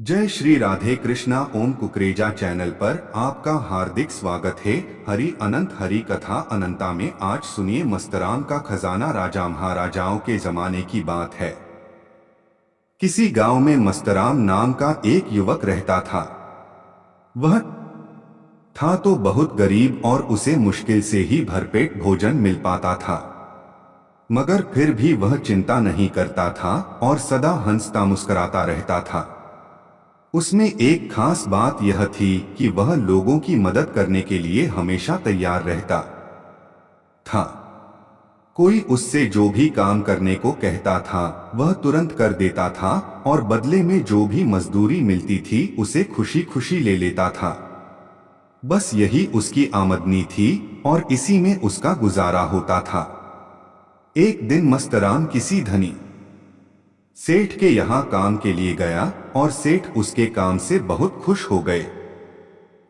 जय श्री राधे कृष्णा। ओम कुकरेजा चैनल पर आपका हार्दिक स्वागत है। हरि अनंत हरि कथा अनंता में आज सुनिए मस्तराम का खजाना। राजा महाराजाओं के जमाने की बात है। किसी गांव में मस्तराम नाम का एक युवक रहता था। वह था तो बहुत गरीब और उसे मुश्किल से ही भरपेट भोजन मिल पाता था, मगर फिर भी वह चिंता नहीं करता था और सदा हंसता मुस्कुराता रहता था। उसमें एक खास बात यह थी कि वह लोगों की मदद करने के लिए हमेशा तैयार रहता था। कोई उससे जो भी काम करने को कहता था वह तुरंत कर देता था और बदले में जो भी मजदूरी मिलती थी उसे खुशी खुशी ले लेता था। बस यही उसकी आमदनी थी और इसी में उसका गुजारा होता था। एक दिन मस्तराम किसी धनी सेठ के यहाँ काम के लिए गया और सेठ उसके काम से बहुत खुश हो गए।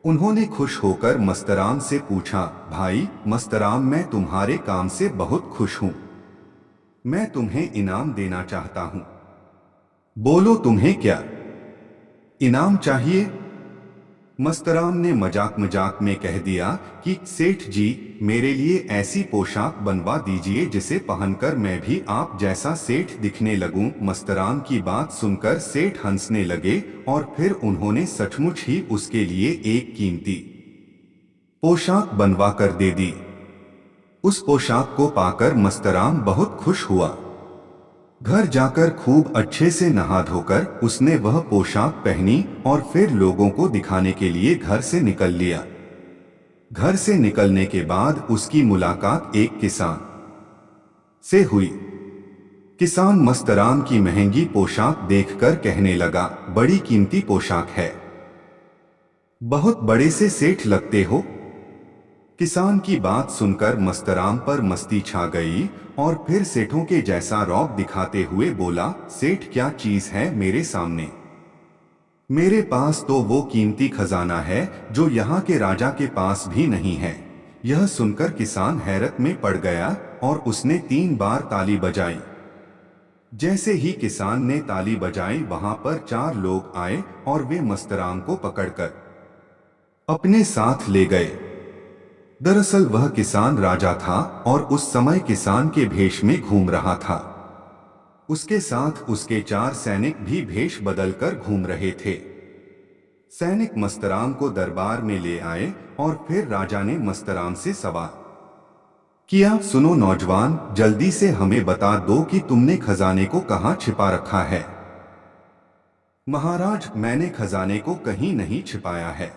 उन्होंने खुश होकर मस्तराम से पूछा, भाई मस्तराम, मैं तुम्हारे काम से बहुत खुश हूँ। मैं तुम्हें इनाम देना चाहता हूँ। बोलो तुम्हें क्या इनाम चाहिए? मस्तराम ने मजाक मजाक में कह दिया कि सेठ जी, मेरे लिए ऐसी पोशाक बनवा दीजिए जिसे पहनकर मैं भी आप जैसा सेठ दिखने लगूं। मस्तराम की बात सुनकर सेठ हंसने लगे और फिर उन्होंने सचमुच ही उसके लिए एक कीमती पोशाक बनवा कर दे दी। उस पोशाक को पाकर मस्तराम बहुत खुश हुआ। घर जाकर खूब अच्छे से नहा धोकर उसने वह पोशाक पहनी और फिर लोगों को दिखाने के लिए घर से निकल लिया। घर से निकलने के बाद उसकी मुलाकात एक किसान से हुई। किसान मस्तराम की महंगी पोशाक देखकर कहने लगा, बड़ी कीमती पोशाक है, बहुत बड़े से सेठ लगते हो। किसान की बात सुनकर मस्तराम पर मस्ती छा गई और फिर सेठों के जैसा रौब दिखाते हुए बोला, सेठ क्या चीज है मेरे सामने? मेरे पास तो वो कीमती खजाना है जो यहाँ के राजा के पास भी नहीं है। यह सुनकर किसान हैरत में पड़ गया और उसने 3 बार ताली बजाई। जैसे ही किसान ने ताली बजाई वहां पर 4 लोग आए और वे मस्तराम को पकड़कर अपने साथ ले गए। दरअसल वह किसान राजा था और उस समय किसान के भेष में घूम रहा था। उसके साथ उसके 4 सैनिक भी भेष बदलकर घूम रहे थे। सैनिक मस्तराम को दरबार में ले आए और फिर राजा ने मस्तराम से सवाल किया, सुनो नौजवान, जल्दी से हमें बता दो कि तुमने खजाने को कहाँ छिपा रखा है। महाराज, मैंने खजाने को कहीं नहीं छिपाया है।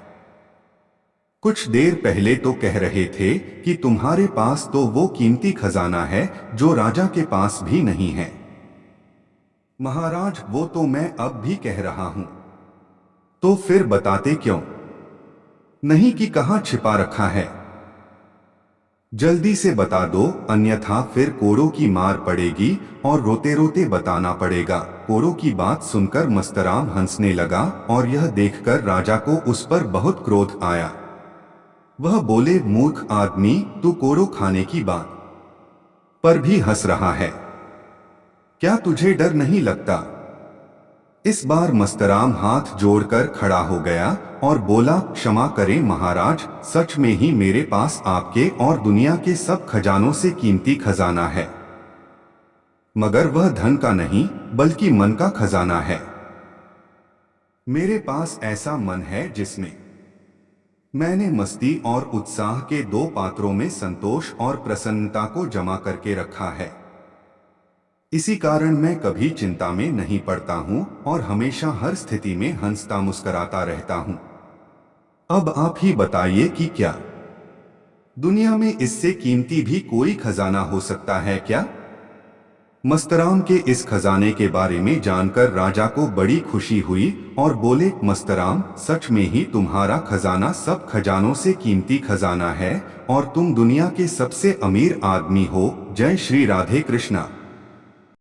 कुछ देर पहले तो कह रहे थे कि तुम्हारे पास तो वो कीमती खजाना है जो राजा के पास भी नहीं है। महाराज, वो तो मैं अब भी कह रहा हूं। तो फिर बताते क्यों नहीं कि कहां छिपा रखा है? जल्दी से बता दो, अन्यथा फिर कोड़ों की मार पड़ेगी और रोते रोते बताना पड़ेगा। कोड़ों की बात सुनकर मस्तराम हंसने लगा और यह देखकर राजा को उस पर बहुत क्रोध आया। वह बोले, मूर्ख आदमी, तू कोड़ो खाने की बात पर भी हंस रहा है, क्या तुझे डर नहीं लगता? इस बार मस्तराम हाथ जोड़कर खड़ा हो गया और बोला, क्षमा करें महाराज, सच में ही मेरे पास आपके और दुनिया के सब खजानों से कीमती खजाना है, मगर वह धन का नहीं बल्कि मन का खजाना है। मेरे पास ऐसा मन है जिसमें मैंने मस्ती और उत्साह के 2 पात्रों में संतोष और प्रसन्नता को जमा करके रखा है। इसी कारण मैं कभी चिंता में नहीं पड़ता हूँ और हमेशा हर स्थिति में हंसता मुस्कुराता रहता हूँ। अब आप ही बताइए कि क्या दुनिया में इससे कीमती भी कोई खजाना हो सकता है क्या? मस्तराम के इस खजाने के बारे में जानकर राजा को बड़ी खुशी हुई और बोले, मस्तराम, सच में ही तुम्हारा खजाना सब खजानों से कीमती खजाना है और तुम दुनिया के सबसे अमीर आदमी हो। जय श्री राधे कृष्णा।